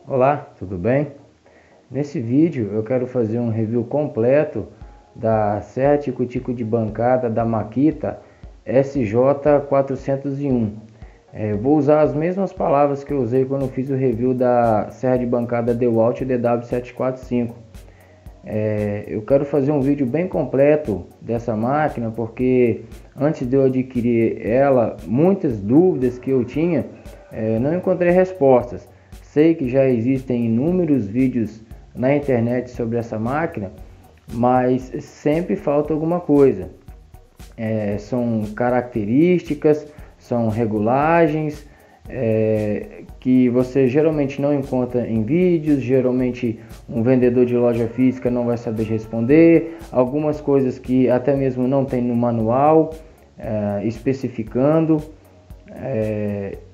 Olá, tudo bem? Nesse vídeo eu quero fazer um review completo da serra tico-tico de bancada da Makita SJ401. Vou usar as mesmas palavras que eu usei quando eu fiz o review da serra de bancada DeWalt DW745. Eu quero fazer um vídeo bem completo dessa máquina porque antes de eu adquirir ela, muitas dúvidas que eu tinha, não encontrei respostas. Sei que já existem inúmeros vídeos na internet sobre essa máquina, mas sempre falta alguma coisa. São características, são regulagens que você geralmente não encontra em vídeos, geralmente um vendedor de loja física não vai saber responder, algumas coisas que até mesmo não tem no manual especificando.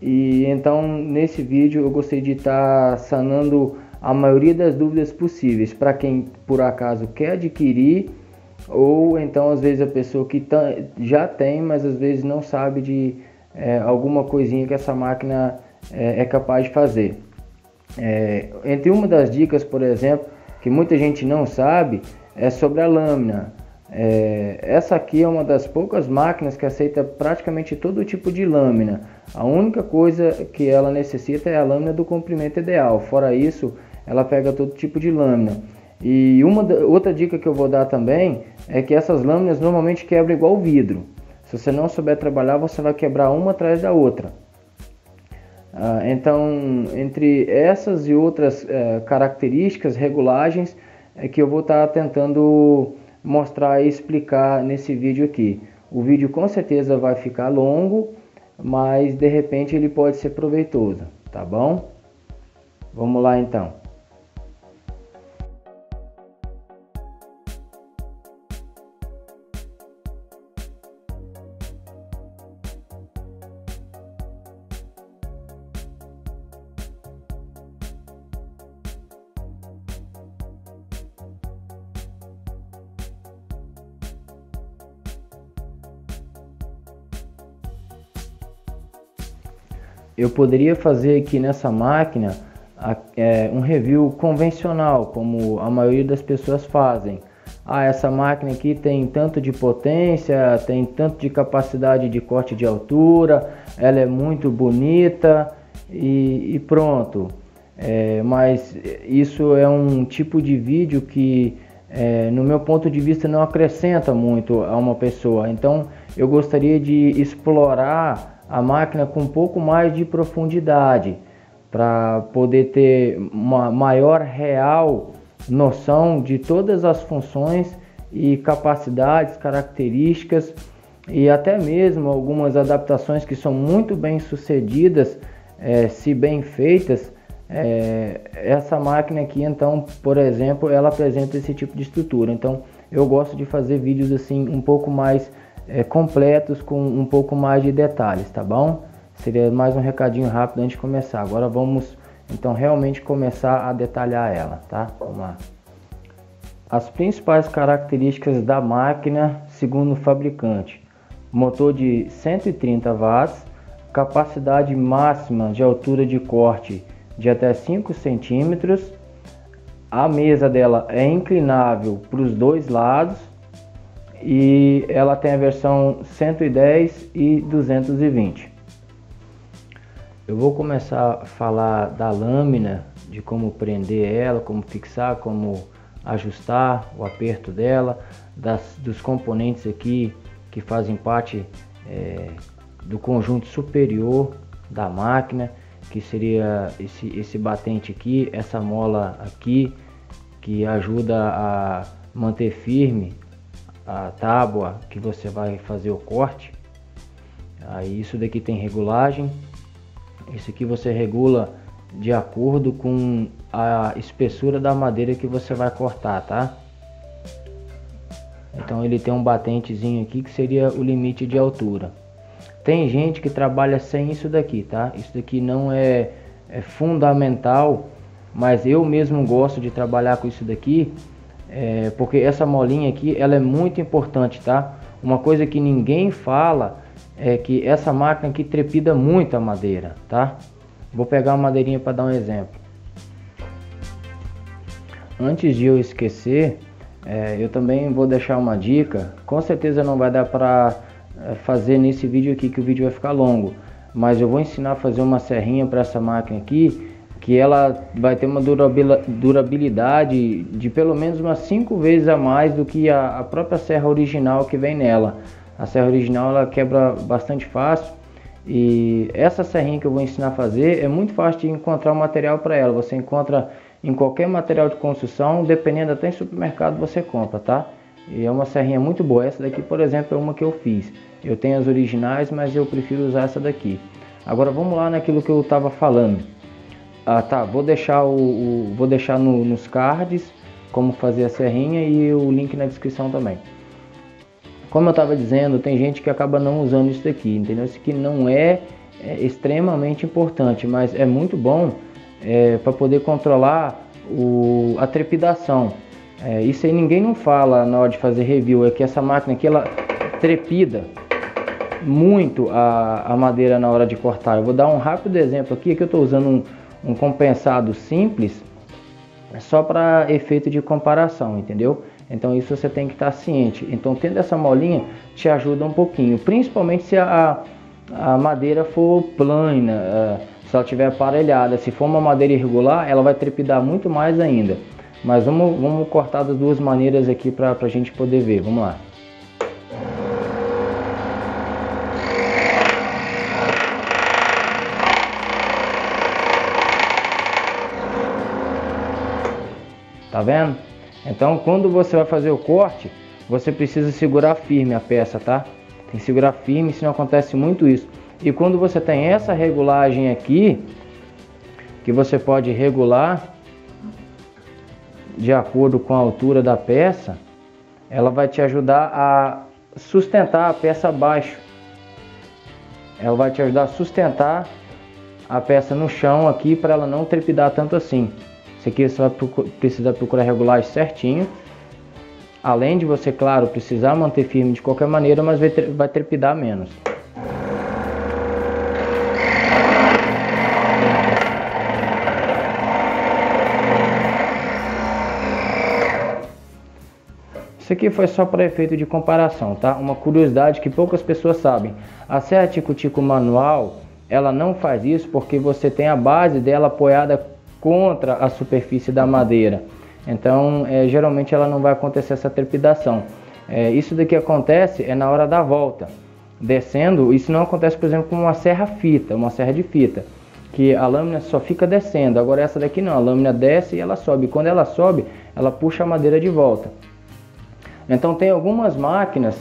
E então nesse vídeo eu gostaria de estar sanando a maioria das dúvidas possíveis para quem por acaso quer adquirir, ou então às vezes a pessoa que já tem, mas às vezes não sabe de alguma coisinha que essa máquina é capaz de fazer. Entre uma das dicas, por exemplo, que muita gente não sabe, é sobre a lâmina. Essa aqui é uma das poucas máquinas que aceita praticamente todo tipo de lâmina. A única coisa que ela necessita é a lâmina do comprimento ideal. Fora isso, ela pega todo tipo de lâmina. E outra dica que eu vou dar também é que essas lâminas normalmente quebram igual vidro. Se você não souber trabalhar, você vai quebrar uma atrás da outra. Então, entre essas e outras características, regulagens, é que eu vou estar tentando mostrar e explicar nesse vídeo aqui. O vídeo com certeza vai ficar longo, mas de repente ele pode ser proveitoso, tá bom? Vamos lá então. Eu poderia fazer aqui nessa máquina um review convencional, como a maioria das pessoas fazem. Essa máquina aqui tem tanto de potência, tem tanto de capacidade de corte de altura, ela é muito bonita e pronto. Mas isso é um tipo de vídeo que, no meu ponto de vista, não acrescenta muito a uma pessoa. Então eu gostaria de explorar a máquina com um pouco mais de profundidade, para poder ter uma maior real noção de todas as funções e capacidades, características e até mesmo algumas adaptações que são muito bem sucedidas, se bem feitas. Essa máquina aqui, então, por exemplo, ela apresenta esse tipo de estrutura. Então eu gosto de fazer vídeos assim um pouco mais completos, com um pouco mais de detalhes, tá bom? Seria mais um recadinho rápido antes de começar. Agora vamos então realmente começar a detalhar ela, tá? Vamos lá. As principais características da máquina segundo o fabricante: motor de 130 watts, capacidade máxima de altura de corte de até 5 centímetros, a mesa dela é inclinável para os dois lados, e ela tem a versão 110 e 220. Eu vou começar a falar da lâmina, de como prender ela, como fixar, como ajustar o aperto dela, dos componentes aqui que fazem parte do conjunto superior da máquina, que seria esse batente aqui, essa mola aqui, que ajuda a manter firme a tábua que você vai fazer o corte. Aí isso daqui tem regulagem. Isso aqui você regula de acordo com a espessura da madeira que você vai cortar, tá? Então ele tem um batentezinho aqui que seria o limite de altura. Tem gente que trabalha sem isso daqui, tá? Isso daqui não é fundamental, mas eu mesmo gosto de trabalhar com isso daqui. Porque essa molinha aqui, ela é muito importante, tá? Uma coisa que ninguém fala é que essa máquina aqui trepida muito a madeira, tá? Vou pegar uma madeirinha para dar um exemplo. Antes de eu esquecer, eu também vou deixar uma dica. Com certeza não vai dar para fazer nesse vídeo aqui, que o vídeo vai ficar longo, mas eu vou ensinar a fazer uma serrinha para essa máquina aqui, que ela vai ter uma durabilidade de pelo menos umas 5 vezes a mais do que a própria serra original que vem nela. A serra original ela quebra bastante fácil, e essa serrinha que eu vou ensinar a fazer é muito fácil de encontrar o material para ela. Você encontra em qualquer material de construção, dependendo, até em supermercado você compra, tá? E é uma serrinha muito boa. Essa daqui, por exemplo, é uma que eu fiz. Eu tenho as originais, mas eu prefiro usar essa daqui. Agora vamos lá naquilo que eu estava falando. Tá, vou deixar nos cards como fazer a serrinha e o link na descrição também. Como eu estava dizendo, tem gente que acaba não usando isso daqui, entendeu? Isso aqui não é extremamente importante, mas é muito bom para poder controlar a trepidação. Isso aí ninguém não fala na hora de fazer review, é que essa máquina aqui ela trepida muito a madeira na hora de cortar. Eu vou dar um rápido exemplo aqui, que eu estou usando um compensado simples, só para efeito de comparação, entendeu? Então isso você tem que estar ciente. Então tendo essa molinha te ajuda um pouquinho, principalmente se a madeira for plana, se ela estiver aparelhada. Se for uma madeira irregular, ela vai trepidar muito mais ainda. Mas vamos cortar das duas maneiras aqui para a gente poder ver. Vamos lá. Tá vendo? Então quando você vai fazer o corte, você precisa segurar firme a peça, tá? Tem que segurar firme, senão acontece muito isso. E quando você tem essa regulagem aqui, que você pode regular de acordo com a altura da peça, ela vai te ajudar a sustentar a peça abaixo. Ela vai te ajudar a sustentar a peça no chão aqui, para ela não trepidar tanto assim. Isso aqui você vai precisar procurar regular certinho. Além de você, claro, precisar manter firme de qualquer maneira, mas vai trepidar menos. Isso aqui foi só para efeito de comparação, tá? Uma curiosidade que poucas pessoas sabem. A serra tico-tico manual, ela não faz isso porque você tem a base dela apoiada contra a superfície da madeira. Então, geralmente ela não vai acontecer essa trepidação. Isso daqui acontece na hora da volta. Descendo, isso não acontece, por exemplo, com uma serra de fita, que a lâmina só fica descendo. Agora essa daqui não, a lâmina desce e ela sobe. Quando ela sobe, ela puxa a madeira de volta. Então tem algumas máquinas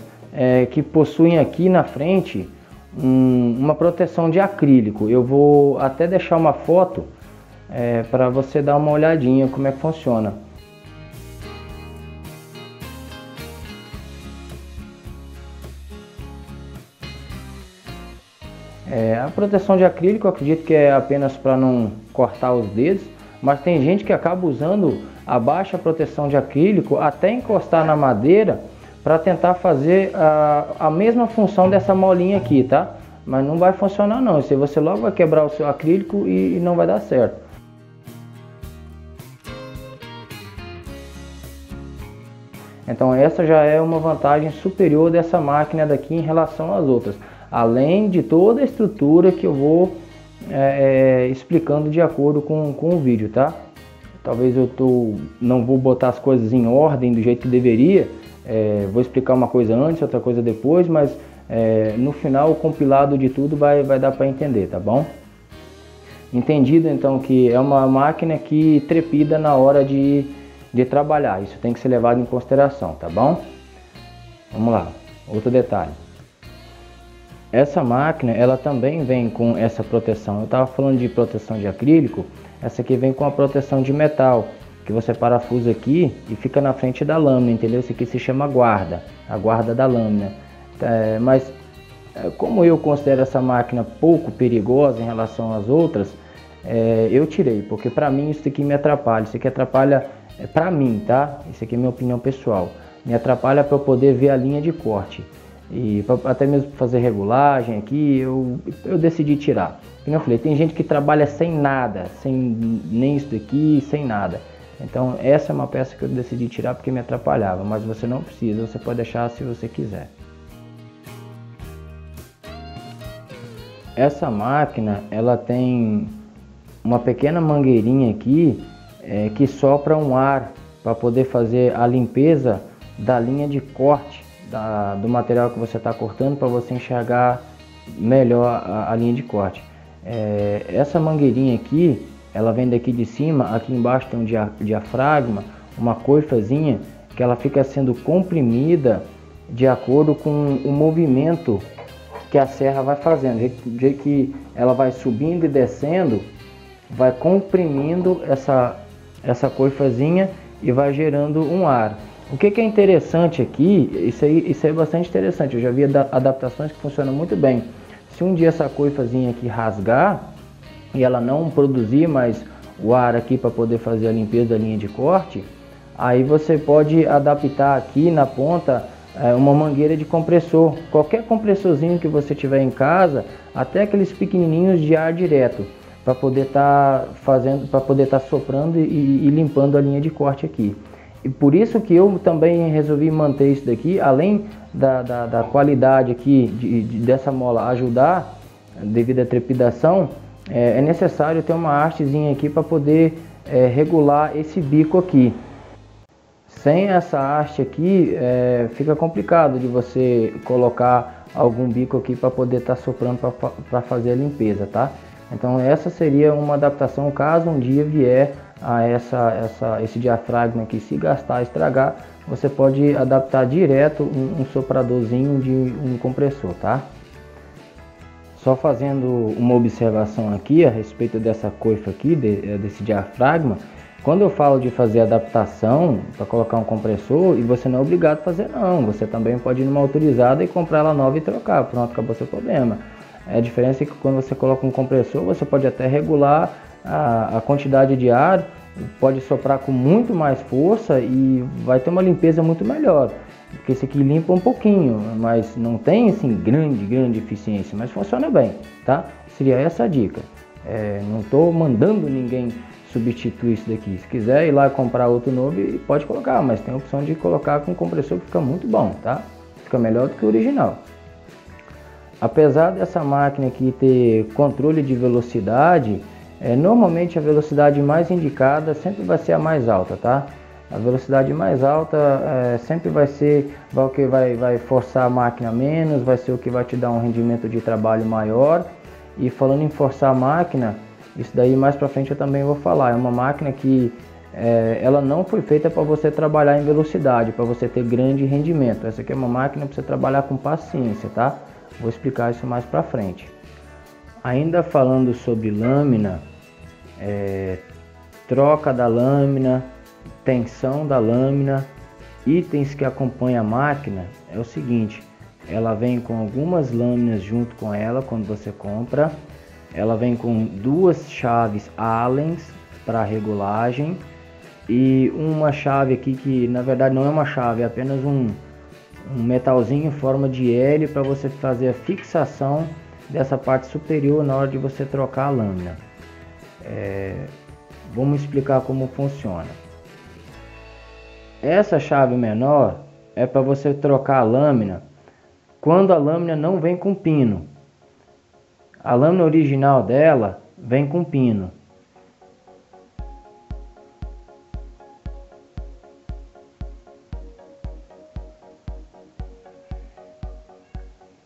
que possuem aqui na frente uma proteção de acrílico. Eu vou até deixar uma foto para você dar uma olhadinha como é que funciona. A proteção de acrílico eu acredito que é apenas para não cortar os dedos, mas tem gente que acaba usando a baixa proteção de acrílico até encostar na madeira para tentar fazer a mesma função dessa molinha aqui, tá? Mas não vai funcionar não, isso aí você logo vai quebrar o seu acrílico e não vai dar certo. Então essa já é uma vantagem superior dessa máquina daqui em relação às outras, além de toda a estrutura que eu vou explicando de acordo com o vídeo, tá? Talvez não vou botar as coisas em ordem do jeito que deveria, vou explicar uma coisa antes, outra coisa depois, mas no final o compilado de tudo vai dar para entender, tá bom? Entendido então que é uma máquina que trepida na hora de trabalhar, isso tem que ser levado em consideração, tá bom? Vamos lá, outro detalhe. Essa máquina, ela também vem com essa proteção. Eu estava falando de proteção de acrílico, essa aqui vem com a proteção de metal, que você parafusa aqui e fica na frente da lâmina, entendeu? Isso aqui se chama guarda, a guarda da lâmina. Mas como eu considero essa máquina pouco perigosa em relação às outras, eu tirei, porque para mim isso aqui me atrapalha. Isso aqui atrapalha para mim, tá? Isso aqui é minha opinião pessoal. Me atrapalha para eu poder ver a linha de corte. E até mesmo para fazer regulagem aqui, eu decidi tirar. Como eu falei, tem gente que trabalha sem nada, sem nem isso daqui, sem nada. Então essa é uma peça que eu decidi tirar porque me atrapalhava, mas você não precisa, você pode deixar se você quiser. Essa máquina, ela tem uma pequena mangueirinha aqui que sopra um ar para poder fazer a limpeza da linha de corte do material que você está cortando, para você enxergar melhor a linha de corte. Essa mangueirinha aqui, ela vem daqui de cima, aqui embaixo tem um diafragma, uma coifazinha que ela fica sendo comprimida de acordo com o movimento que a serra vai fazendo. Do jeito que ela vai subindo e descendo, vai comprimindo essa coifazinha e vai gerando um ar. O que é interessante aqui, isso aí é bastante interessante, eu já vi adaptações que funcionam muito bem. Se um dia essa coifazinha aqui rasgar e ela não produzir mais o ar aqui para poder fazer a limpeza da linha de corte, aí você pode adaptar aqui na ponta uma mangueira de compressor, qualquer compressorzinho que você tiver em casa, até aqueles pequenininhos de ar direto, para poder estar soprando e limpando a linha de corte aqui. E por isso que eu também resolvi manter isso daqui, além da qualidade aqui dessa mola ajudar devido à trepidação, é necessário ter uma hastezinha aqui para poder regular esse bico aqui. Sem essa haste aqui fica complicado de você colocar algum bico aqui para poder estar soprando para fazer a limpeza, tá? Então essa seria uma adaptação caso um dia vier a esse diafragma aqui se gastar, estragar, você pode adaptar direto um sopradorzinho de um compressor, tá? Só fazendo uma observação aqui a respeito dessa coifa aqui, desse diafragma. Quando eu falo de fazer adaptação para colocar um compressor, e você não é obrigado a fazer não, você também pode ir numa autorizada e comprar ela nova e trocar, pronto, acabou seu problema. A diferença é que quando você coloca um compressor, você pode até regular a quantidade de ar, pode soprar com muito mais força e vai ter uma limpeza muito melhor. Porque esse aqui limpa um pouquinho, mas não tem assim grande eficiência, mas funciona bem, tá? Seria essa a dica. Não estou mandando ninguém substituir isso daqui. Se quiser ir lá comprar outro novo, pode colocar, mas tem a opção de colocar com compressor que fica muito bom, tá? Fica melhor do que o original. Apesar dessa máquina aqui ter controle de velocidade, normalmente a velocidade mais indicada sempre vai ser a mais alta, tá? A velocidade mais alta sempre vai ser o que vai forçar a máquina menos, vai ser o que vai te dar um rendimento de trabalho maior. E falando em forçar a máquina, isso daí mais pra frente eu também vou falar. É uma máquina que ela não foi feita para você trabalhar em velocidade, para você ter grande rendimento. Essa aqui é uma máquina para você trabalhar com paciência, tá? Vou explicar isso mais pra frente. Ainda falando sobre lâmina, troca da lâmina, tensão da lâmina, itens que acompanham a máquina, é o seguinte: ela vem com algumas lâminas junto com ela quando você compra, ela vem com duas chaves Allen para regulagem e uma chave aqui que na verdade não é uma chave, é apenas um metalzinho em forma de L para você fazer a fixação dessa parte superior na hora de você trocar a lâmina. Vamos explicar como funciona. Essa chave menor é para você trocar a lâmina quando a lâmina não vem com pino. A lâmina original dela vem com pino.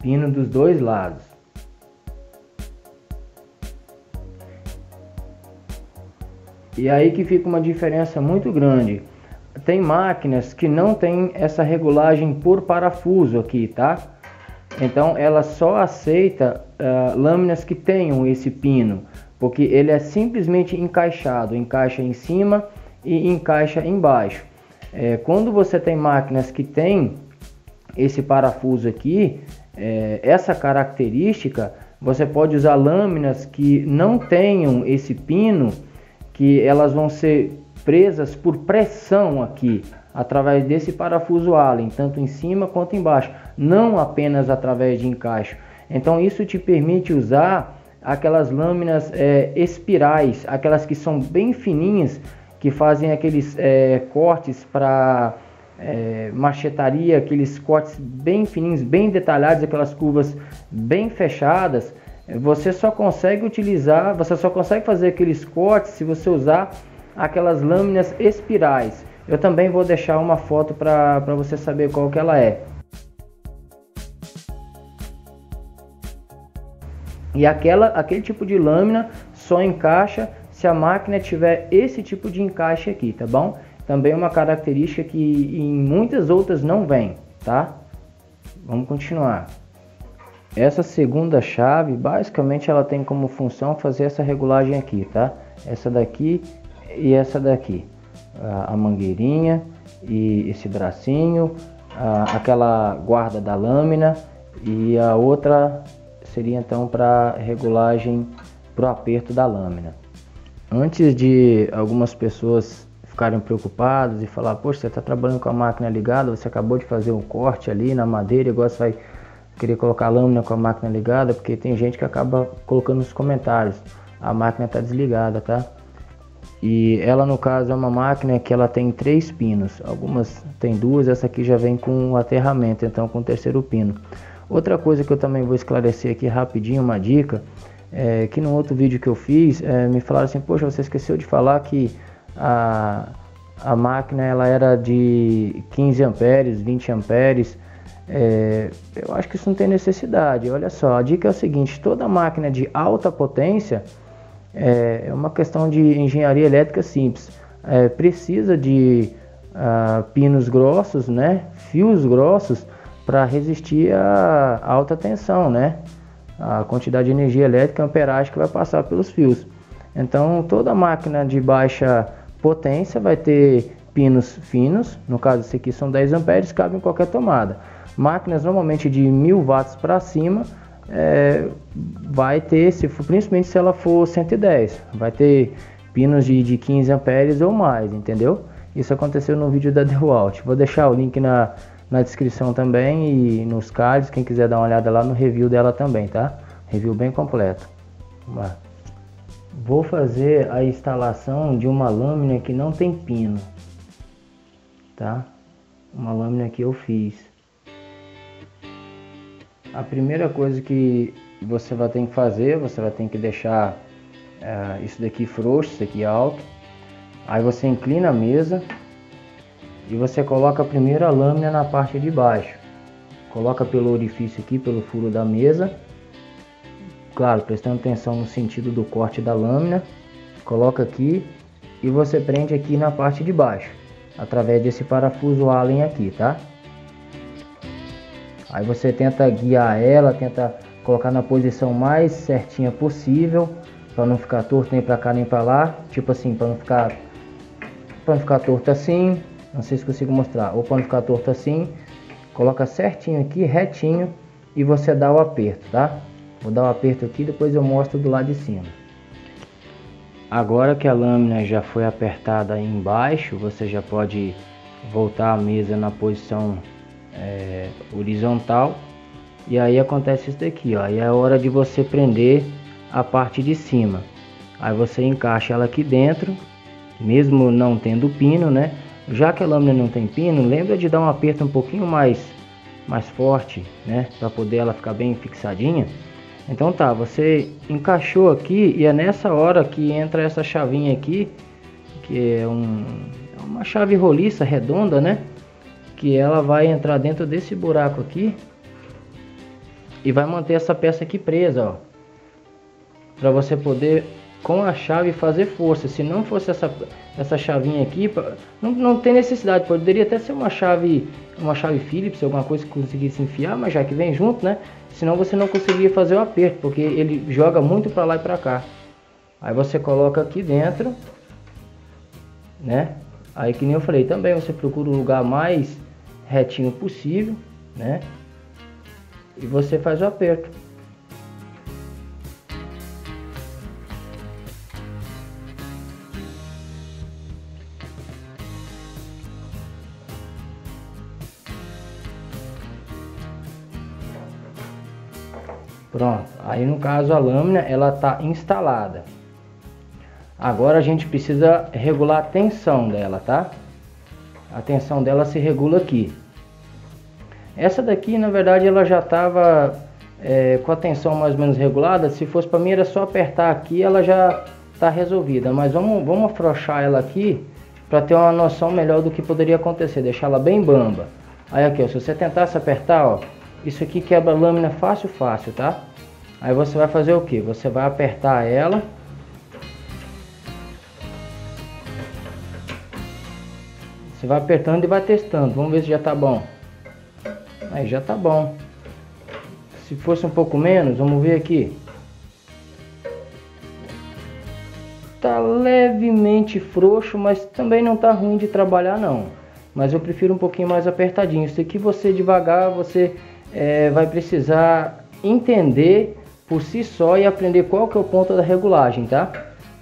Pino dos dois lados. E aí que fica uma diferença muito grande. Tem máquinas que não tem essa regulagem por parafuso aqui, tá? Então ela só aceita lâminas que tenham esse pino, porque ele é simplesmente encaixado, encaixa em cima e encaixa embaixo. Quando você tem máquinas que tem esse parafuso aqui, essa característica, você pode usar lâminas que não tenham esse pino, que elas vão ser presas por pressão aqui, através desse parafuso Allen, tanto em cima quanto embaixo, não apenas através de encaixe. Então isso te permite usar aquelas lâminas espirais, aquelas que são bem fininhas, que fazem aqueles cortes para machetaria, aqueles cortes bem fininhos, bem detalhados, aquelas curvas bem fechadas. Você só consegue utilizar, você só consegue fazer aqueles cortes se você usar aquelas lâminas espirais. Eu também vou deixar uma foto para você saber qual que ela é. E aquele tipo de lâmina só encaixa se a máquina tiver esse tipo de encaixe aqui, tá bom? Também é uma característica que em muitas outras não vem, tá? Vamos continuar. Essa segunda chave, basicamente ela tem como função fazer essa regulagem aqui, tá? Essa daqui e essa daqui. A mangueirinha e esse bracinho, aquela guarda da lâmina, e a outra seria então para regulagem para o aperto da lâmina. Antes de algumas pessoas ficarem preocupadas e falar, poxa, você está trabalhando com a máquina ligada, você acabou de fazer um corte ali na madeira e agora você vai querer colocar a lâmina com a máquina ligada, porque tem gente que acaba colocando nos comentários, a máquina está desligada, tá? E ela, no caso, é uma máquina que ela tem 3 pinos, algumas tem 2, essa aqui já vem com o aterramento, então com o 3º pino. Outra coisa que eu também vou esclarecer aqui rapidinho, uma dica, que no outro vídeo que eu fiz, me falaram assim, poxa, você esqueceu de falar que a máquina ela era de 15 amperes, 20 amperes, eu acho que isso não tem necessidade. Olha só, a dica é o seguinte, toda máquina de alta potência, é uma questão de engenharia elétrica simples, precisa de pinos grossos, né, fios grossos, para resistir a alta tensão, né, a quantidade de energia elétrica, a amperagem que vai passar pelos fios. Então toda máquina de baixa potência vai ter pinos finos, no caso esse aqui são 10 amperes, cabe em qualquer tomada. Máquinas normalmente de 1000 watts para cima, vai ter, principalmente se ela for 110, vai ter pinos de 15 amperes ou mais, entendeu? Isso aconteceu no vídeo da DeWalt. Vou deixar o link na descrição também e nos cards, quem quiser dar uma olhada lá no review dela também, tá? Review bem completo. Vamos lá. Vou fazer a instalação de uma lâmina que não tem pino, tá? Uma lâmina que eu fiz. A primeira coisa que você vai ter que fazer, você vai ter que deixar isso daqui frouxo, isso aqui alto. Aí você inclina a mesa e você coloca a primeira lâmina na parte de baixo. Coloca pelo orifício aqui, pelo furo da mesa. Claro, prestando atenção no sentido do corte da lâmina. Coloca aqui e você prende aqui na parte de baixo, através desse parafuso Allen aqui, tá? Aí você tenta guiar ela, tenta colocar na posição mais certinha possível, para não ficar torto nem para cá nem para lá, tipo assim, para não ficar torto assim, não sei se consigo mostrar, ou para não ficar torto assim. Coloca certinho aqui, retinho, e você dá o aperto, tá? Vou dar o aperto aqui, depois eu mostro do lado de cima. Agora que a lâmina já foi apertada aí embaixo, você já pode voltar a mesa na posição horizontal. E aí acontece isso daqui, ó. Aí é a hora de você prender a parte de cima. Aí você encaixa ela aqui dentro, mesmo não tendo pino, né? Já que a lâmina não tem pino, lembra de dar um aperto um pouquinho mais forte, né? Para poder ela ficar bem fixadinha. Então tá, você encaixou aqui e é nessa hora que entra essa chavinha aqui, que é uma chave roliça redonda, né? Que ela vai entrar dentro desse buraco aqui e vai manter essa peça aqui presa, ó, para você poder com a chave fazer força. Se não fosse essa chavinha aqui, não tem necessidade, poderia até ser uma chave Phillips, alguma coisa que conseguisse enfiar, mas já que vem junto, né? Senão você não conseguiria fazer o aperto, porque ele joga muito para lá e para cá. Aí você coloca aqui dentro, né? Aí, que nem eu falei, também você procura o lugar mais retinho possível, né? E você faz o aperto. Pronto, aí no caso a lâmina ela tá instalada. Agora a gente precisa regular a tensão dela, tá? A tensão dela se regula aqui. Essa daqui, na verdade, ela já estava com a tensão mais ou menos regulada. Se fosse para mim, era só apertar aqui, ela já está resolvida. Mas vamos afrouxar ela aqui para ter uma noção melhor do que poderia acontecer. Deixar ela bem bamba. Aí aqui, ó, se você tentasse apertar, ó, isso aqui quebra a lâmina fácil, tá? Aí você vai fazer o que? Você vai apertar ela. Você vai apertando e vai testando. Vamos ver se já tá bom. Aí já tá bom. Se fosse um pouco menos, vamos ver aqui. Tá levemente frouxo, mas também não tá ruim de trabalhar não. Mas eu prefiro um pouquinho mais apertadinho. Isso aqui você devagar, você vai precisar entender por si só e aprender qual que é o ponto da regulagem, tá?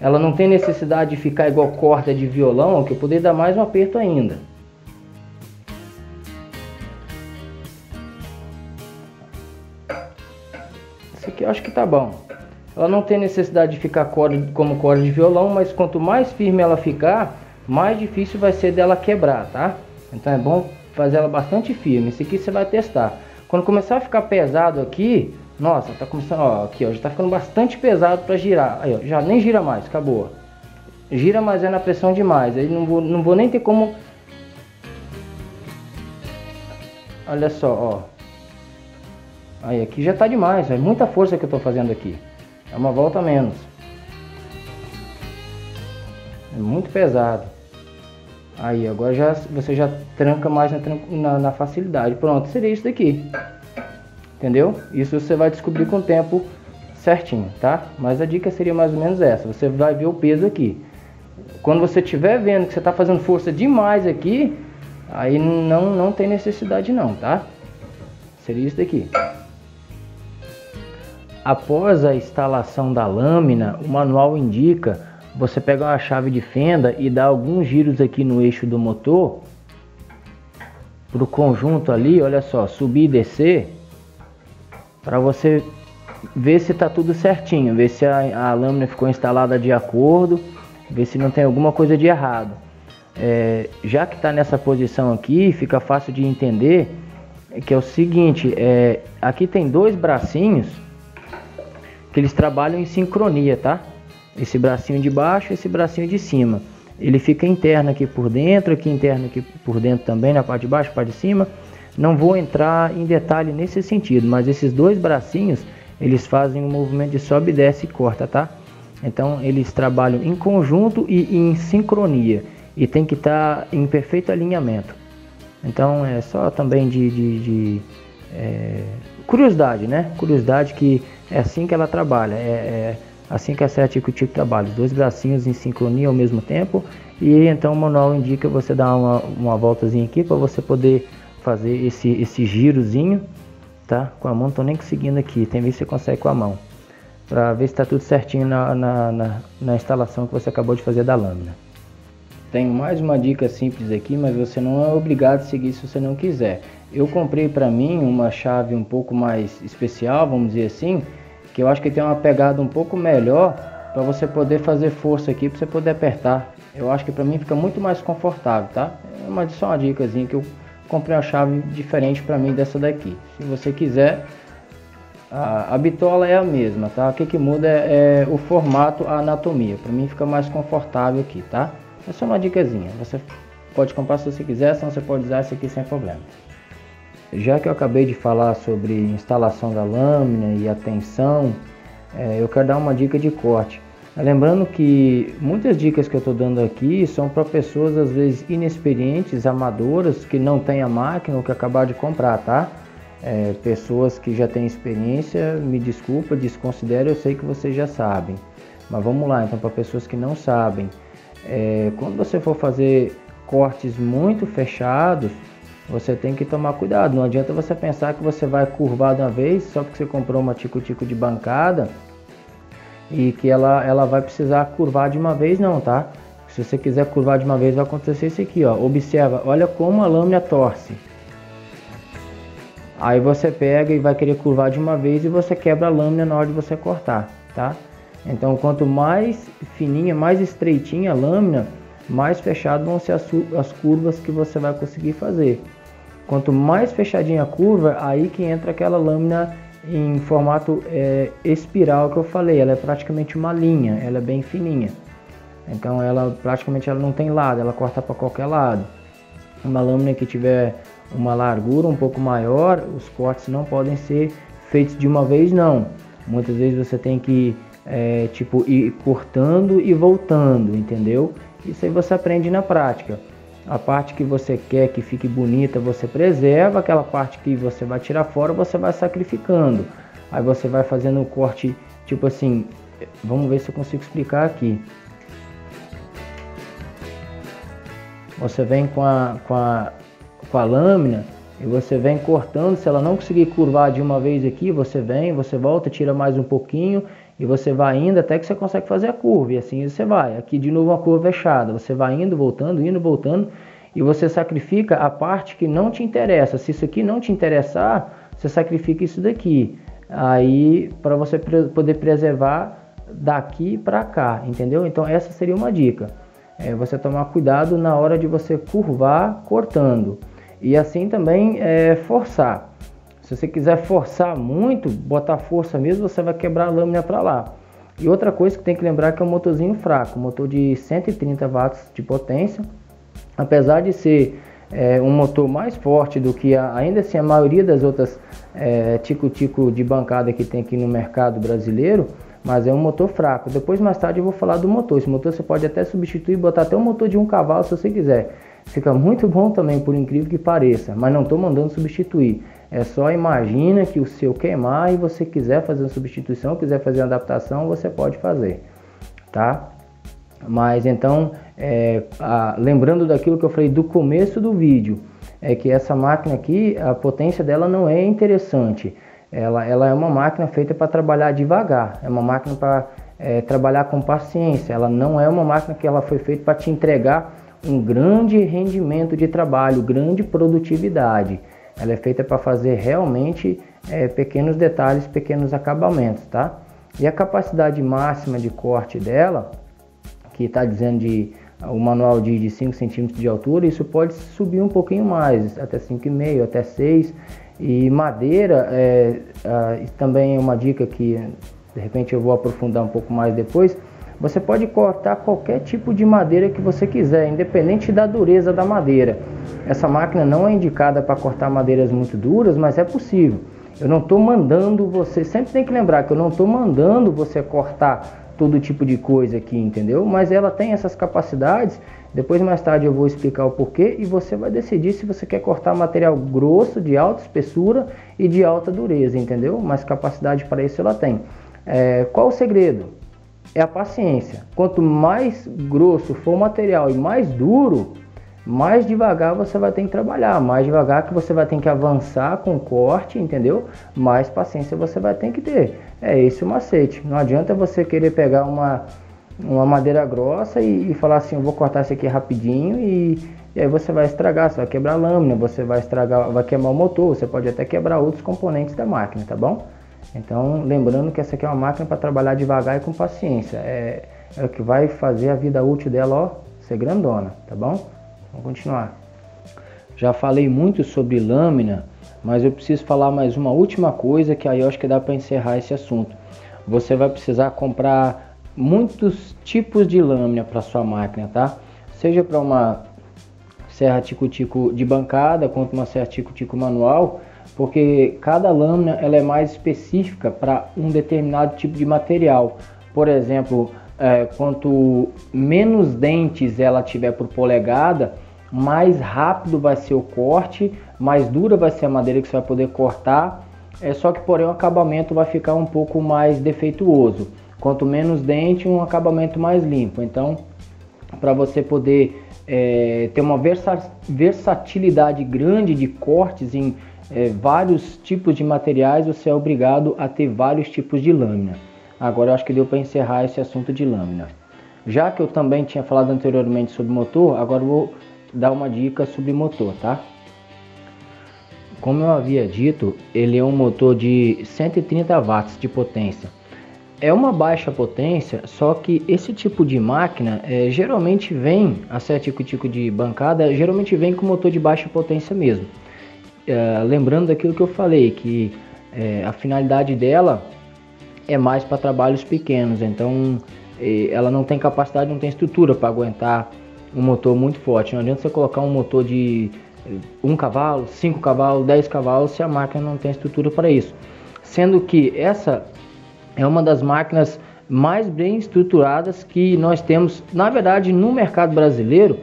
Ela não tem necessidade de ficar igual corda de violão, que eu poderia dar mais um aperto ainda. Esse aqui eu acho que tá bom. Ela não tem necessidade de ficar como corda de violão, mas quanto mais firme ela ficar, mais difícil vai ser dela quebrar, tá? Então é bom fazer ela bastante firme. Esse aqui você vai testar. Quando começar a ficar pesado aqui, nossa, tá começando, ó, aqui, ó, já tá ficando bastante pesado para girar. Aí, ó, já nem gira mais, acabou. Gira, mas é na pressão demais. Aí não vou nem ter como. Olha só, ó. Aí aqui já tá demais, é muita força que eu tô fazendo aqui. É uma volta a menos. É muito pesado. Aí agora você já tranca mais na facilidade. Pronto, seria isso daqui. Entendeu? Isso você vai descobrir com o tempo certinho, tá? Mas a dica seria mais ou menos essa. Você vai ver o peso aqui. Quando você estiver vendo que você está fazendo força demais aqui, aí não tem necessidade não, tá? Seria isso daqui. Após a instalação da lâmina, o manual indica você pegar uma chave de fenda e dar alguns giros aqui no eixo do motor para o conjunto ali, olha só, subir e descer, para você ver se está tudo certinho, ver se a lâmina ficou instalada de acordo, ver se não tem alguma coisa de errado. Já que está nessa posição aqui, fica fácil de entender que é o seguinte, aqui tem dois bracinhos que eles trabalham em sincronia, tá? Esse bracinho de baixo e esse bracinho de cima. Ele fica interno aqui por dentro, aqui interno aqui por dentro também, na parte de baixo, parte de cima. Não vou entrar em detalhe nesse sentido, mas esses dois bracinhos, eles fazem um movimento de sobe, desce e corta, tá? Então eles trabalham em conjunto e em sincronia. E tem que estar em perfeito alinhamento. Então é só também curiosidade, né? Curiosidade que é assim que ela trabalha, assim que a Certico-Tico trabalha, os dois bracinhos em sincronia ao mesmo tempo. E então o manual indica você dar uma voltazinha aqui para você poder fazer esse girozinho, tá? Com a mão, não tô nem conseguindo aqui, tem ver se você consegue com a mão, para ver se está tudo certinho na instalação que você acabou de fazer da lâmina. Tenho mais uma dica simples aqui, mas você não é obrigado a seguir se você não quiser. Eu comprei para mim uma chave um pouco mais especial, vamos dizer assim, que eu acho que tem uma pegada um pouco melhor para você poder fazer força aqui, para você poder apertar. Eu acho que para mim fica muito mais confortável, tá? Mas só uma dicasinha que eu comprei uma chave diferente para mim dessa daqui. Se você quiser, a bitola é a mesma, tá? O que muda é o formato, a anatomia. Para mim fica mais confortável aqui, tá? É só uma dicasinha. Você pode comprar se você quiser, senão você pode usar esse aqui sem problema. Já que eu acabei de falar sobre instalação da lâmina e a tensão, eu quero dar uma dica de corte. Lembrando que muitas dicas que eu estou dando aqui são para pessoas às vezes inexperientes, amadoras, que não têm a máquina ou que acabaram de comprar, tá? Pessoas que já têm experiência, me desculpa, desconsidero, eu sei que vocês já sabem. Mas vamos lá, então, para pessoas que não sabem. Quando você for fazer cortes muito fechados, você tem que tomar cuidado. Não adianta você pensar que você vai curvar de uma vez só porque você comprou uma tico-tico de bancada e que ela vai precisar curvar de uma vez, não, tá? Se você quiser curvar de uma vez, vai acontecer isso aqui, ó. Observa, olha como a lâmina torce. Aí você pega e vai querer curvar de uma vez e você quebra a lâmina na hora de você cortar, tá? Então, quanto mais fininha, mais estreitinha a lâmina, mais fechado vão ser as curvas que você vai conseguir fazer. Quanto mais fechadinha a curva, aí que entra aquela lâmina em formato espiral que eu falei. Ela é praticamente uma linha, ela é bem fininha. Então ela praticamente ela não tem lado, ela corta para qualquer lado. Uma lâmina que tiver uma largura um pouco maior, os cortes não podem ser feitos de uma vez não. Muitas vezes você tem que tipo ir cortando e voltando, entendeu? Isso aí você aprende na prática. A parte que você quer que fique bonita, você preserva. Aquela parte que você vai tirar fora, você vai sacrificando. Aí você vai fazendo o corte, tipo assim, vamos ver se eu consigo explicar aqui. Você vem com a lâmina e você vem cortando. Se ela não conseguir curvar de uma vez aqui, você vem, você volta, tira mais um pouquinho e você vai indo até que você consegue fazer a curva. E assim você vai. Aqui de novo uma curva fechada. Você vai indo, voltando e você sacrifica a parte que não te interessa. Se isso aqui não te interessar, você sacrifica isso daqui. Aí para você poder preservar daqui para cá, entendeu? Então essa seria uma dica. Você tomar cuidado na hora de você curvar cortando. E assim também forçar. Se você quiser forçar muito, botar força mesmo, você vai quebrar a lâmina para lá. E outra coisa que tem que lembrar que é um motorzinho fraco, um motor de 130 watts de potência. Apesar de ser um motor mais forte do que ainda assim a maioria das outras tico-tico de bancada que tem aqui no mercado brasileiro, mas é um motor fraco. Depois, mais tarde, eu vou falar do motor. Esse motor você pode até substituir, botar até um motor de 1 cavalo se você quiser. Fica muito bom também, por incrível que pareça, mas não estou mandando substituir. É só imagina que o seu queimar e você quiser fazer uma substituição, quiser fazer uma adaptação, você pode fazer, tá? Mas então, lembrando daquilo que eu falei do começo do vídeo, é que essa máquina aqui, a potência dela não é interessante. Ela é uma máquina feita para trabalhar devagar, é uma máquina para trabalhar com paciência. Ela não é uma máquina que ela foi feita para te entregar um grande rendimento de trabalho, grande produtividade. Ela é feita para fazer realmente pequenos detalhes, pequenos acabamentos, tá? E a capacidade máxima de corte dela, que está dizendo o manual de 5 centímetros de altura, isso pode subir um pouquinho mais, até 5,5, até 6. E madeira também é uma dica que de repente eu vou aprofundar um pouco mais depois. Você pode cortar qualquer tipo de madeira que você quiser, independente da dureza da madeira. Essa máquina não é indicada para cortar madeiras muito duras, mas é possível. Eu não estou mandando você, sempre tem que lembrar que eu não estou mandando você cortar todo tipo de coisa aqui, entendeu? Mas ela tem essas capacidades. Depois, mais tarde, eu vou explicar o porquê e você vai decidir se você quer cortar material grosso, de alta espessura e de alta dureza, entendeu? Mas capacidade para isso ela tem. Qual o segredo? É a paciência. Quanto mais grosso for o material e mais duro, mais devagar você vai ter que trabalhar, mais devagar que você vai ter que avançar com o corte, entendeu? Mais paciência você vai ter que ter. É esse o macete. Não adianta você querer pegar uma madeira grossa e falar assim, eu vou cortar isso aqui rapidinho e aí você vai estragar, você vai quebrar a lâmina, você vai estragar, vai queimar o motor, você pode até quebrar outros componentes da máquina, tá bom? Então, lembrando que essa aqui é uma máquina para trabalhar devagar e com paciência. É o que vai fazer a vida útil dela, ó, ser grandona, tá bom? Vamos continuar. Já falei muito sobre lâmina, mas eu preciso falar mais uma última coisa que aí eu acho que dá para encerrar esse assunto. Você vai precisar comprar muitos tipos de lâmina para sua máquina, tá? Seja para uma serra tico-tico de bancada, quanto uma serra tico-tico manual, porque cada lâmina ela é mais específica para um determinado tipo de material. Por exemplo, quanto menos dentes ela tiver por polegada, mais rápido vai ser o corte, mais dura vai ser a madeira que você vai poder cortar, só que porém o acabamento vai ficar um pouco mais defeituoso. Quanto menos dente, um acabamento mais limpo. Então, para você poder ter uma versatilidade grande de cortes em vários tipos de materiais, você é obrigado a ter vários tipos de lâmina. Agora eu acho que deu para encerrar esse assunto de lâmina. Já que eu também tinha falado anteriormente sobre motor, agora eu vou dar uma dica sobre motor, tá? Como eu havia dito, ele é um motor de 130 watts de potência. é uma baixa potência, só que esse tipo de máquina geralmente vem, a 7 tico de bancada, geralmente vem com motor de baixa potência mesmo. Lembrando daquilo que eu falei, que a finalidade dela é mais para trabalhos pequenos, então ela não tem capacidade, não tem estrutura para aguentar um motor muito forte. Não adianta você colocar um motor de 1 cavalo, 5 cavalos, 10 cavalos se a máquina não tem estrutura para isso. Sendo que essa é uma das máquinas mais bem estruturadas que nós temos, na verdade, no mercado brasileiro.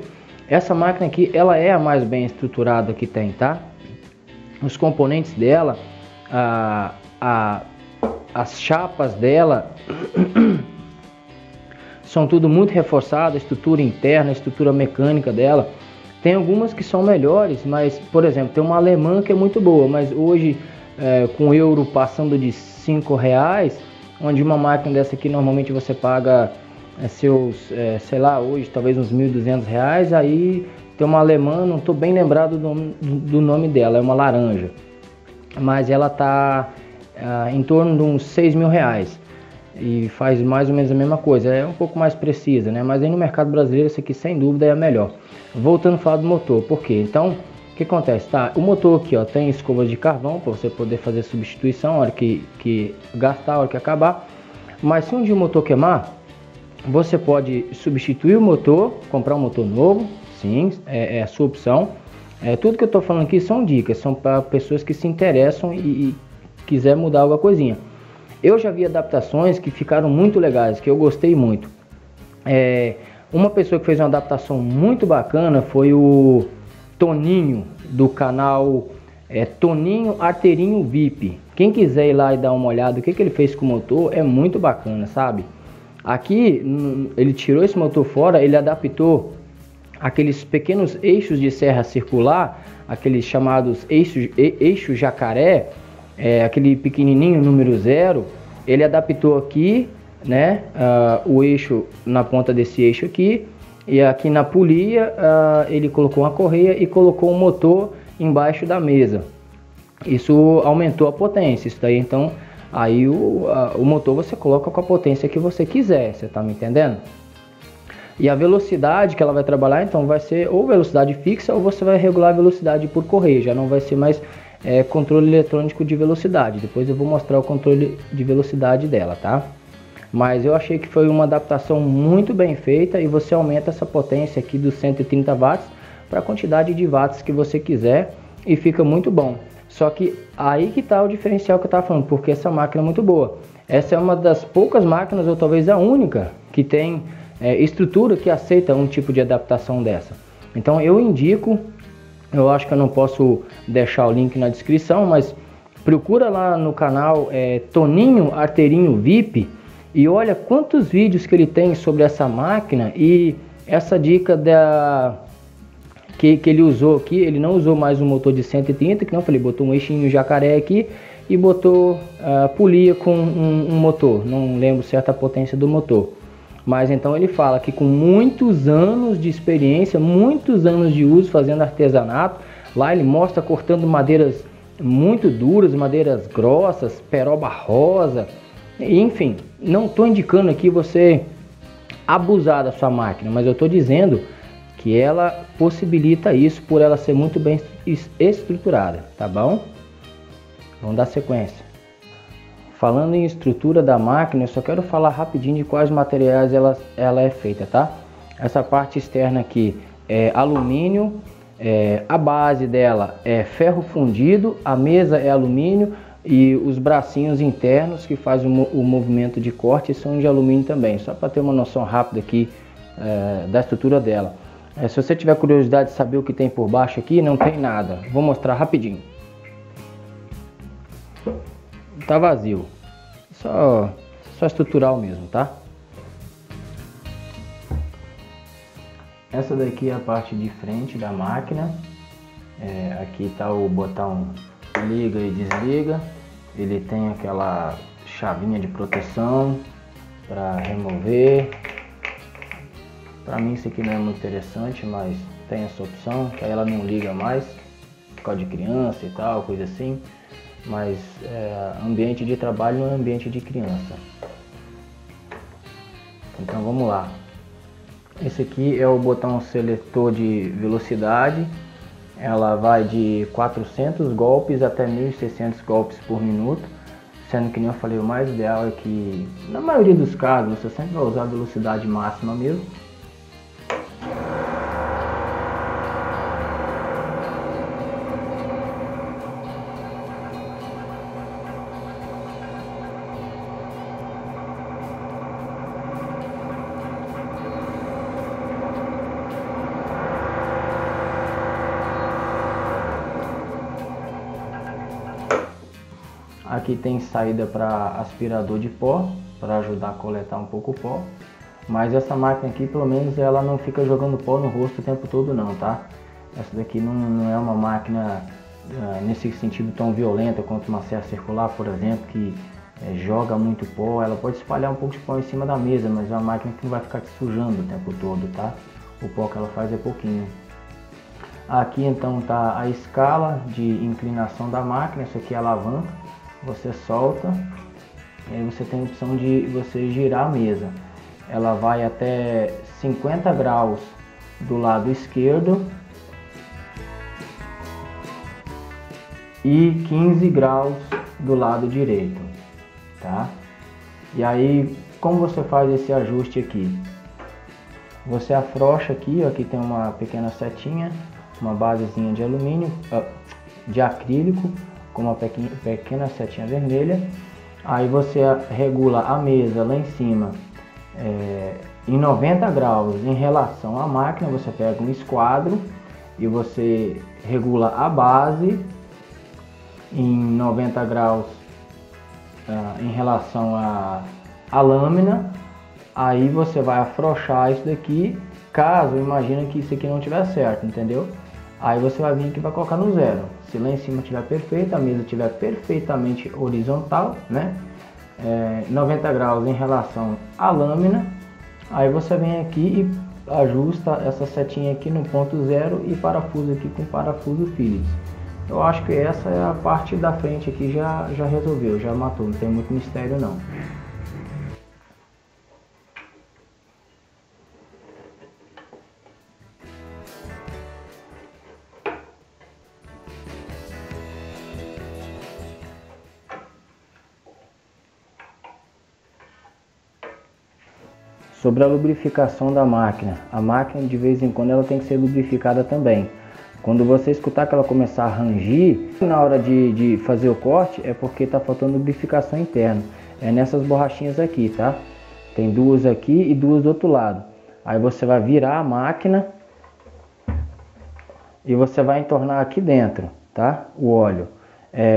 Essa máquina aqui, ela é a mais bem estruturada que tem, tá? Os componentes dela, as chapas dela são tudo muito reforçado, a estrutura interna, a estrutura mecânica dela. Tem algumas que são melhores, mas, por exemplo, tem uma alemã que é muito boa, mas hoje, com o euro passando de R$5, onde uma máquina dessa aqui normalmente você paga seus, sei lá, hoje talvez uns R$1.200, aí tem uma alemã, não estou bem lembrado do nome dela, é uma laranja, mas ela está em torno de uns R$6.000 e faz mais ou menos a mesma coisa, é um pouco mais precisa, né? Mas aí no mercado brasileiro essa aqui sem dúvida é a melhor. Voltando a falar do motor, por quê? Então, o que acontece? Tá, o motor aqui, ó, tem escovas de carvão para você poder fazer substituição, a hora que gastar, a hora que acabar. Mas se um dia o motor queimar, você pode substituir o motor, comprar um motor novo, sim, é a sua opção. Tudo que eu estou falando aqui são dicas, são para pessoas que se interessam e quiser mudar alguma coisinha. Eu já vi adaptações que ficaram muito legais, que eu gostei muito. Uma pessoa que fez uma adaptação muito bacana foi o Toninho, do canal Toninho Arteirinho VIP. Quem quiser ir lá e dar uma olhada, o que ele fez com o motor é muito bacana, sabe? Aqui ele tirou esse motor fora, ele adaptou aqueles pequenos eixos de serra circular, aqueles chamados eixo jacaré, aquele pequenininho número 0, ele adaptou aqui, né, o eixo na ponta desse eixo aqui, e aqui na polia ele colocou uma correia e colocou um motor embaixo da mesa. Isso aumentou a potência, isso daí, então aí o motor você coloca com a potência que você quiser, você tá me entendendo? E a velocidade que ela vai trabalhar, então vai ser ou velocidade fixa ou você vai regular a velocidade por correia, já não vai ser mais controle eletrônico de velocidade. Depois eu vou mostrar o controle de velocidade dela, tá? Mas eu achei que foi uma adaptação muito bem feita e você aumenta essa potência aqui dos 130 watts para a quantidade de watts que você quiser e fica muito bom. Só que aí que está o diferencial que eu estava falando, porque essa máquina é muito boa. Essa é uma das poucas máquinas, ou talvez a única, que tem estrutura que aceita um tipo de adaptação dessa. Então eu indico, eu acho que eu não posso deixar o link na descrição, mas procura lá no canal Toninho Arteirinho VIP e olha quantos vídeos que ele tem sobre essa máquina e essa dica que ele usou aqui. Ele não usou mais um motor de 130, que não falei, botou um eixinho jacaré aqui e botou polia com um motor, não lembro certa potência do motor. Mas então ele fala que com muitos anos de experiência, muitos anos de uso fazendo artesanato, lá ele mostra cortando madeiras muito duras, madeiras grossas, peroba rosa, enfim, não estou indicando aqui você abusar da sua máquina, mas eu estou dizendo que ela possibilita isso por ela ser muito bem estruturada, tá bom? Vamos dar sequência. Falando em estrutura da máquina, eu só quero falar rapidinho de quais materiais ela é feita, tá? Essa parte externa aqui é alumínio, a base dela é ferro fundido, a mesa é alumínio e os bracinhos internos que fazem o movimento de corte são de alumínio também, só para ter uma noção rápida aqui da estrutura dela. Se você tiver curiosidade de saber o que tem por baixo aqui, não tem nada, vou mostrar rapidinho. Tá vazio, só estrutural mesmo, tá? Essa daqui é a parte de frente da máquina. Aqui tá o botão liga e desliga. Ele tem aquela chavinha de proteção para remover. Para mim isso aqui não é muito interessante, mas tem essa opção, que aí ela não liga mais, por causa de criança e tal, coisa assim. Mas ambiente de trabalho não é ambiente de criança. Então vamos lá. Esse aqui é o botão seletor de velocidade. Ela vai de 400 golpes até 1600 golpes por minuto. Sendo que, nem eu falei, o mais ideal é que, na maioria dos casos, você sempre vai usar a velocidade máxima mesmo. Aqui tem saída para aspirador de pó, para ajudar a coletar um pouco o pó. Mas essa máquina aqui, pelo menos, ela não fica jogando pó no rosto o tempo todo não, tá? Essa daqui não é uma máquina nesse sentido tão violenta quanto uma serra circular, por exemplo, que joga muito pó. Ela pode espalhar um pouco de pó em cima da mesa, mas é uma máquina que não vai ficar te sujando o tempo todo, tá? O pó que ela faz é pouquinho. Aqui então tá a escala de inclinação da máquina. Isso aqui é a alavanca. Você solta e aí você tem a opção de você girar a mesa. Ela vai até 50 graus do lado esquerdo e 15 graus do lado direito, tá? E aí, como você faz esse ajuste aqui? Você afrouxa aqui, ó, aqui tem uma pequena setinha, uma basezinha de alumínio, de acrílico, com uma pequena setinha vermelha. Aí você regula a mesa lá em cima em 90 graus em relação à máquina. Você pega um esquadro e você regula a base em 90 graus em relação à lâmina. Aí você vai afrouxar isso daqui, caso imagina que isso aqui não estiver certo, entendeu? Aí você vai vir aqui e vai colocar no zero. Se lá em cima estiver perfeito, a mesa estiver perfeitamente horizontal, né? 90 graus em relação à lâmina. Aí você vem aqui e ajusta essa setinha aqui no ponto zero e parafuso aqui com parafuso Phillips. Eu acho que essa é a parte da frente aqui, já resolveu, já matou, não tem muito mistério não. Sobre a lubrificação da máquina, a máquina de vez em quando ela tem que ser lubrificada também. Quando você escutar que ela começar a rangir, na hora de fazer o corte, é porque está faltando lubrificação interna. É nessas borrachinhas aqui, tá? Tem duas aqui e duas do outro lado. Aí você vai virar a máquina e você vai entornar aqui dentro, tá? O óleo.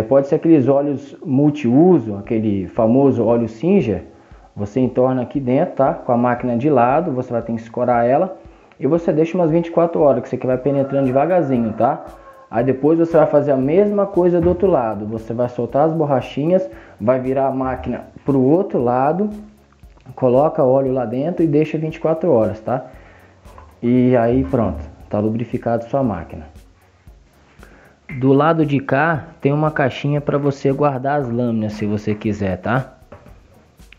Pode ser aqueles óleos multiuso, aquele famoso óleo Singer. Você entorna aqui dentro, tá? Com a máquina de lado, você vai ter que escorar ela. E você deixa umas 24 horas, que isso aqui vai penetrando devagarzinho, tá? Aí depois você vai fazer a mesma coisa do outro lado. Você vai soltar as borrachinhas, vai virar a máquina para o outro lado, coloca óleo lá dentro e deixa 24 horas, tá? E aí pronto, tá lubrificado sua máquina. Do lado de cá tem uma caixinha para você guardar as lâminas, se você quiser, tá?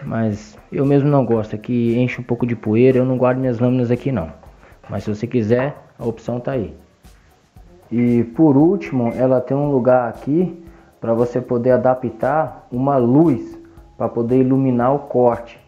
Mas eu mesmo não gosto, aqui enche um pouco de poeira, eu não guardo minhas lâminas aqui não. Mas se você quiser, a opção tá aí. E por último, ela tem um lugar aqui para você poder adaptar uma luz para poder iluminar o corte.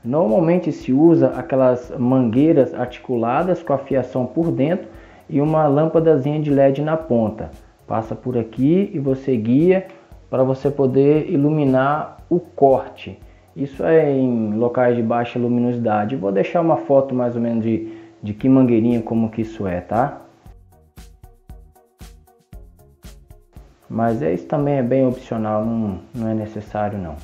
Normalmente se usa aquelas mangueiras articuladas com a fiação por dentro e uma lâmpadazinha de LED na ponta. Passa por aqui e você guia para você poder iluminar o corte. Isso é em locais de baixa luminosidade. Vou deixar uma foto mais ou menos de que mangueirinha, como que isso é, tá? Mas isso também é bem opcional, não é necessário não.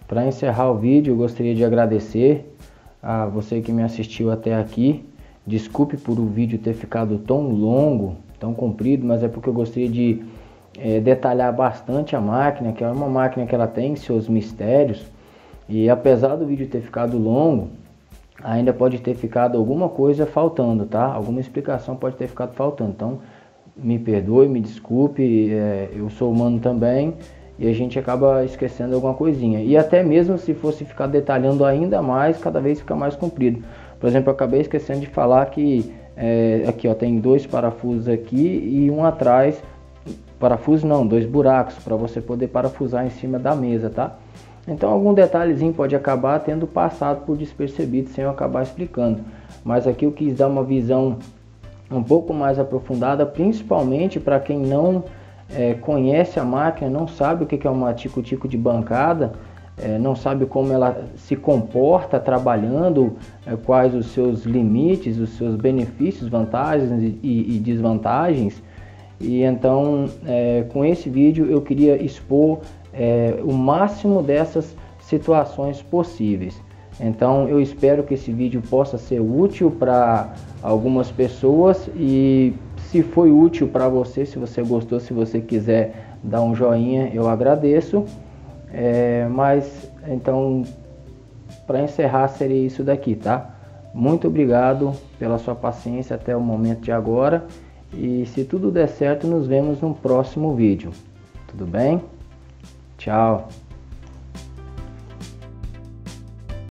Para encerrar o vídeo, eu gostaria de agradecer a você que me assistiu até aqui. Desculpe por o vídeo ter ficado tão longo, tão comprido, mas é porque eu gostaria de detalhar bastante a máquina, que é uma máquina que ela tem seus mistérios. E apesar do vídeo ter ficado longo, ainda pode ter ficado alguma coisa faltando, tá? Alguma explicação pode ter ficado faltando. Então, me perdoe, me desculpe, eu sou humano também e a gente acaba esquecendo alguma coisinha. E até mesmo se fosse ficar detalhando ainda mais, cada vez fica mais comprido. Por exemplo, eu acabei esquecendo de falar que aqui ó, tem 2 parafusos aqui e um atrás, parafuso não, 2 buracos para você poder parafusar em cima da mesa, tá? Então algum detalhezinho pode acabar tendo passado por despercebido sem eu acabar explicando. Mas aqui eu quis dar uma visão um pouco mais aprofundada, principalmente para quem não conhece a máquina, não sabe o que é uma tico-tico de bancada, não sabe como ela se comporta trabalhando, quais os seus limites, os seus benefícios, vantagens e desvantagens. E então com esse vídeo eu queria expor o máximo dessas situações possíveis. Então eu espero que esse vídeo possa ser útil para algumas pessoas, e se foi útil para você, se você gostou, se você quiser dar um joinha, eu agradeço. Mas então, para encerrar, seria isso daqui, tá? Muito obrigado pela sua paciência até o momento de agora, e se tudo der certo, nos vemos no próximo vídeo. Tudo bem? Tchau!